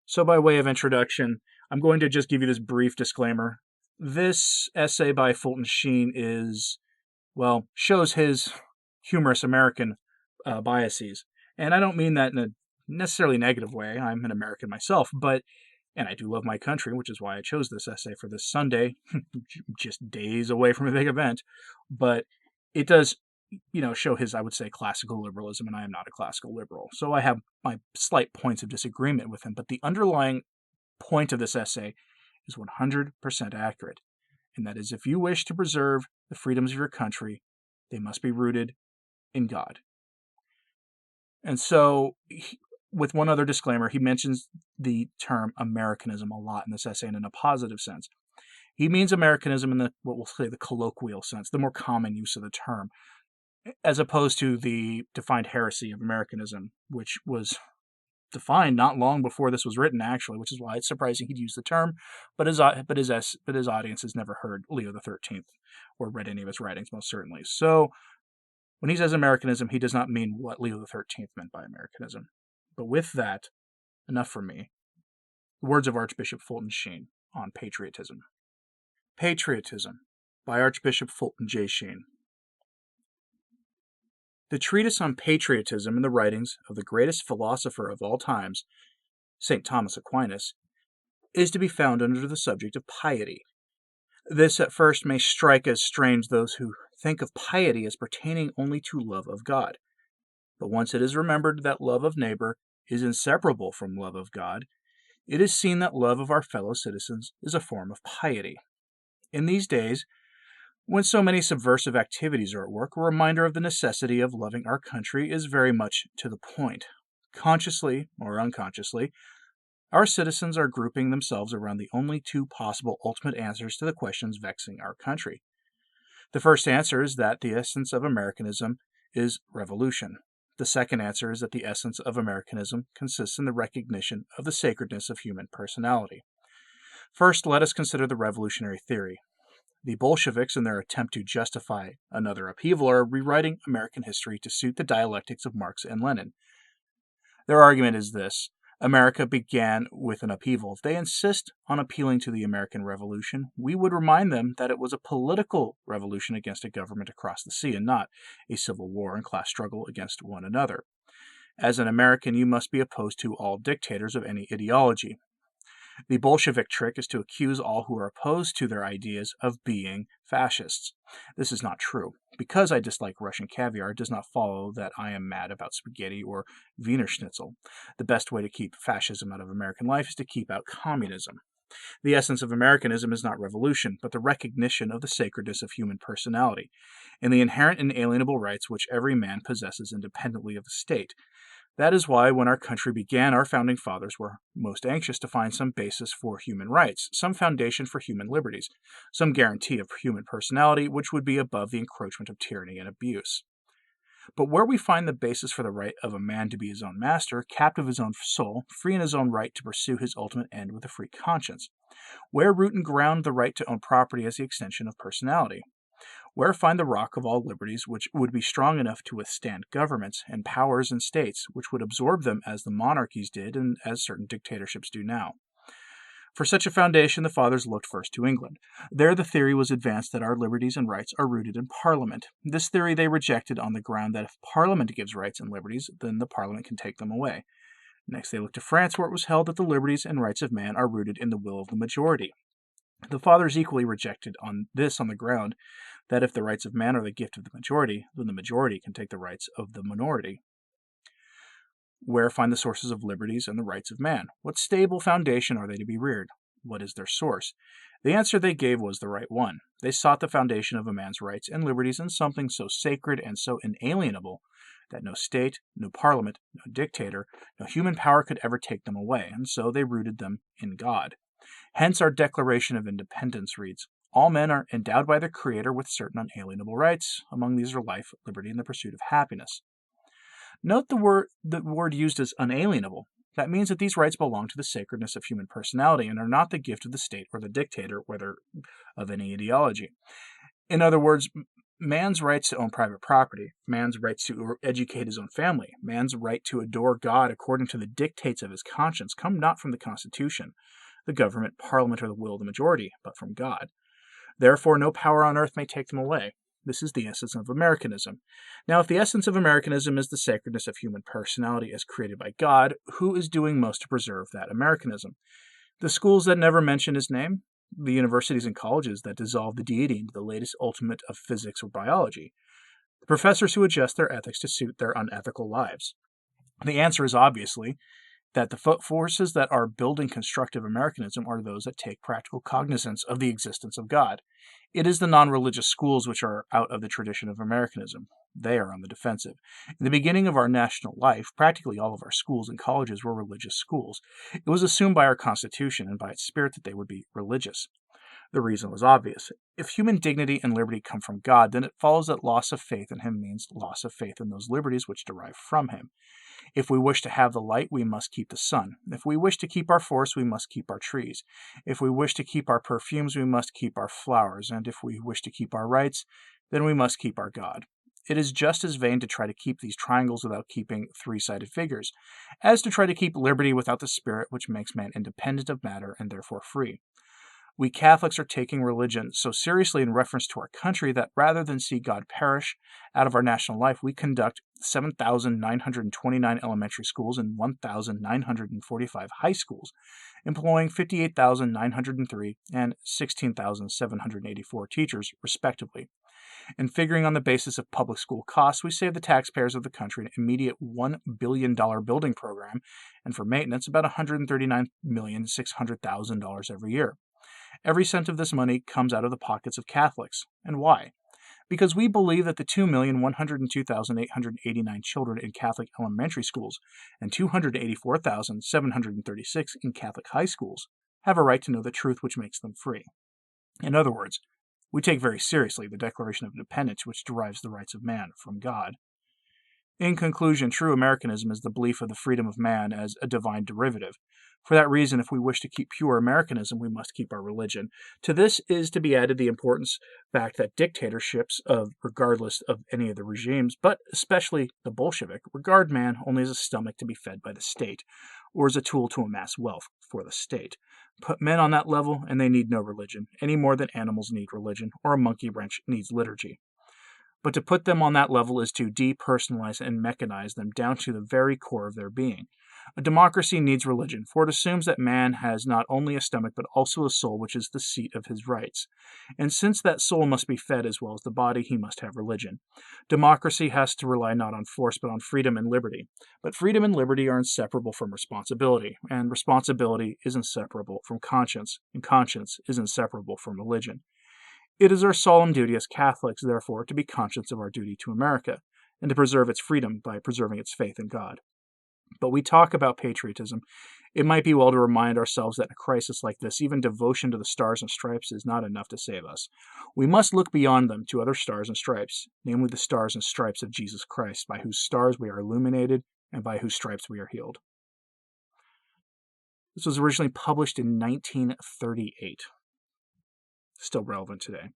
So, by way of introduction, I'm going to just give you this brief disclaimer. This essay by Fulton Sheen shows his humorous American biases. And I don't mean that in a necessarily negative way. I'm an American myself, and I do love my country, which is why I chose this essay for this Sunday, just days away from a big event. But it does, show his, I would say, classical liberalism, and I am not a classical liberal. So I have my slight points of disagreement with him, but the underlying point of this essay is 100% accurate, and that is if you wish to preserve the freedoms of your country, they must be rooted in God. And so, with one other disclaimer, he mentions the term Americanism a lot in this essay, and in a positive sense. He means Americanism in what we'll say the colloquial sense, the more common use of the term, as opposed to the defined heresy of Americanism, which was defined not long before this was written, actually, which is why it's surprising he'd use the term. But his audience has never heard Leo the 13th or read any of his writings, most certainly. So when he says Americanism, he does not mean what Leo the 13th meant by Americanism. But with that, enough from me. The words of Archbishop Fulton Sheen on patriotism. Patriotism by Archbishop Fulton J. Sheen. The treatise on patriotism in the writings of the greatest philosopher of all times, St. Thomas Aquinas, is to be found under the subject of piety. This at first may strike as strange those who think of piety as pertaining only to love of God. But once it is remembered that love of neighbor is inseparable from love of God, it is seen that love of our fellow citizens is a form of piety. In these days, when so many subversive activities are at work, a reminder of the necessity of loving our country is very much to the point. Consciously or unconsciously, our citizens are grouping themselves around the only two possible ultimate answers to the questions vexing our country. The first answer is that the essence of Americanism is revolution. The second answer is that the essence of Americanism consists in the recognition of the sacredness of human personality. First, let us consider the revolutionary theory. The Bolsheviks, in their attempt to justify another upheaval, are rewriting American history to suit the dialectics of Marx and Lenin. Their argument is this: America began with an upheaval. If they insist on appealing to the American Revolution, we would remind them that it was a political revolution against a government across the sea and not a civil war and class struggle against one another. As an American, you must be opposed to all dictators of any ideology. The Bolshevik trick is to accuse all who are opposed to their ideas of being fascists. This is not true. Because I dislike Russian caviar, it does not follow that I am mad about spaghetti or Wiener Schnitzel. The best way to keep fascism out of American life is to keep out communism. The essence of Americanism is not revolution, but the recognition of the sacredness of human personality, and the inherent inalienable rights which every man possesses independently of the state. That is why, when our country began, our founding fathers were most anxious to find some basis for human rights, some foundation for human liberties, some guarantee of human personality which would be above the encroachment of tyranny and abuse. But where we find the basis for the right of a man to be his own master, captive of his own soul, free in his own right to pursue his ultimate end with a free conscience? Where root and ground the right to own property as the extension of personality? Where find the rock of all liberties which would be strong enough to withstand governments and powers and states which would absorb them as the monarchies did and as certain dictatorships do now? For such a foundation, the fathers looked first to England. There the theory was advanced that our liberties and rights are rooted in Parliament. This theory they rejected on the ground that if Parliament gives rights and liberties, then the Parliament can take them away. Next they looked to France, where it was held that the liberties and rights of man are rooted in the will of the majority. The fathers equally rejected on the ground that if the rights of man are the gift of the majority, then the majority can take the rights of the minority. Where find the sources of liberties and the rights of man? What stable foundation are they to be reared? What is their source? The answer they gave was the right one. They sought the foundation of a man's rights and liberties in something so sacred and so inalienable that no state, no parliament, no dictator, no human power could ever take them away, and so they rooted them in God. Hence our Declaration of Independence reads, all men are endowed by their Creator with certain unalienable rights. Among these are life, liberty, and the pursuit of happiness. Note the word used as unalienable. That means that these rights belong to the sacredness of human personality and are not the gift of the state or the dictator, whether of any ideology. In other words, Man's rights to own private property, man's rights to educate his own family, man's right to adore God according to the dictates of his conscience come not from the Constitution, the government, Parliament, or the will of the majority, but from God. Therefore, no power on earth may take them away. This is the essence of Americanism. Now, if the essence of Americanism is the sacredness of human personality as created by God, who is doing most to preserve that Americanism? The schools that never mention his name? The universities and colleges that dissolve the deity into the latest ultimate of physics or biology? The professors who adjust their ethics to suit their unethical lives? The answer is obviously that the forces that are building constructive Americanism are those that take practical cognizance of the existence of God. It is the non-religious schools which are out of the tradition of Americanism. They are on the defensive. In the beginning of our national life, practically all of our schools and colleges were religious schools. It was assumed by our Constitution and by its spirit that they would be religious. The reason was obvious. If human dignity and liberty come from God, then it follows that loss of faith in him means loss of faith in those liberties which derive from him. If we wish to have the light, we must keep the sun. If we wish to keep our forests, we must keep our trees. If we wish to keep our perfumes, we must keep our flowers. And if we wish to keep our rights, then we must keep our God. It is just as vain to try to keep these triangles without keeping three-sided figures, as to try to keep liberty without the spirit which makes man independent of matter and therefore free. We Catholics are taking religion so seriously in reference to our country that rather than see God perish out of our national life, we conduct 7,929 elementary schools and 1,945 high schools, employing 58,903 and 16,784 teachers, respectively. And figuring on the basis of public school costs, we save the taxpayers of the country an immediate $1 billion building program, and for maintenance, about $139,600,000 every year. Every cent of this money comes out of the pockets of Catholics. And why? Because we believe that the 2,102,889 children in Catholic elementary schools and 284,736 in Catholic high schools have a right to know the truth which makes them free. In other words, we take very seriously the Declaration of Independence which derives the rights of man from God. In conclusion, true Americanism is the belief of the freedom of man as a divine derivative. For that reason, if we wish to keep pure Americanism, we must keep our religion. To this is to be added the important fact that dictatorships, regardless of any of the regimes, but especially the Bolshevik, regard man only as a stomach to be fed by the state, or as a tool to amass wealth for the state. Put men on that level, and they need no religion, any more than animals need religion, or a monkey wrench needs liturgy. But to put them on that level is to depersonalize and mechanize them down to the very core of their being. A democracy needs religion, for it assumes that man has not only a stomach but also a soul which is the seat of his rights. And since that soul must be fed as well as the body, he must have religion. Democracy has to rely not on force but on freedom and liberty. But freedom and liberty are inseparable from responsibility, and responsibility is inseparable from conscience, and conscience is inseparable from religion. It is our solemn duty as Catholics, therefore, to be conscious of our duty to America, and to preserve its freedom by preserving its faith in God. But we talk about patriotism. It might be well to remind ourselves that in a crisis like this, even devotion to the stars and stripes is not enough to save us. We must look beyond them to other stars and stripes, namely the stars and stripes of Jesus Christ, by whose stars we are illuminated and by whose stripes we are healed. This was originally published in 1938. Still relevant today.